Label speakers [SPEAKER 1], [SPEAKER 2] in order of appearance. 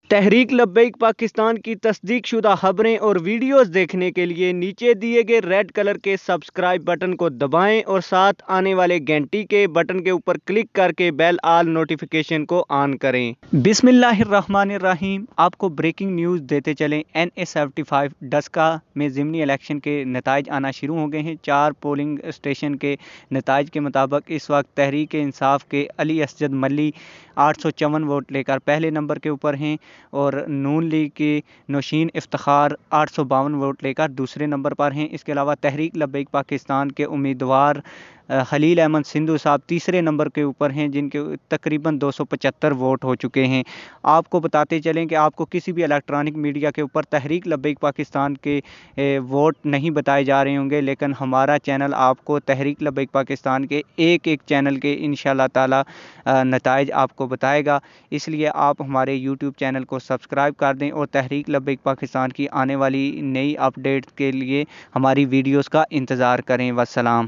[SPEAKER 1] تحریک لبیک پاکستان کی تصدیق شدہ خبریں اور ویڈیوز دیکھنے کے لیے نیچے دیے گئے ریڈ کلر کے سبسکرائب بٹن کو دبائیں اور ساتھ آنے والے گھنٹی کے بٹن کے اوپر کلک کر کے بیل آل نوٹیفیکیشن کو آن کریں۔ بسم اللہ الرحمن الرحیم۔ آپ کو بریکنگ نیوز دیتے چلیں۔ NA-75 ڈسکا میں ضمنی الیکشن کے نتائج آنا شروع ہو گئے ہیں۔ 4 پولنگ اسٹیشن کے نتائج کے مطابق اس وقت تحریک انصاف کے علی اسجد ملی 854 ووٹ لے کر پہلے نمبر کے اوپر ہیں اور نون لیگ کے نوشین افتخار 852 ووٹ لے کر دوسرے نمبر پر ہیں۔ اس کے علاوہ تحریک لبیک پاکستان کے امیدوار خلیل احمد سندھو صاحب تیسرے نمبر کے اوپر ہیں، جن کے تقریباً 275 ووٹ ہو چکے ہیں۔ آپ کو بتاتے چلیں کہ آپ کو کسی بھی الیکٹرانک میڈیا کے اوپر تحریک لبیک پاکستان کے ووٹ نہیں بتائے جا رہے ہوں گے، لیکن ہمارا چینل آپ کو تحریک لبیک پاکستان کے ایک چینل کے انشاءاللہ تعالی نتائج آپ کو بتائے گا۔ اس لیے آپ ہمارے یوٹیوب چینل کو سبسکرائب کر دیں اور تحریک لبیک پاکستان کی آنے والی نئی اپڈیٹ کے لیے ہماری ویڈیوز کا انتظار کریں۔ والسلام۔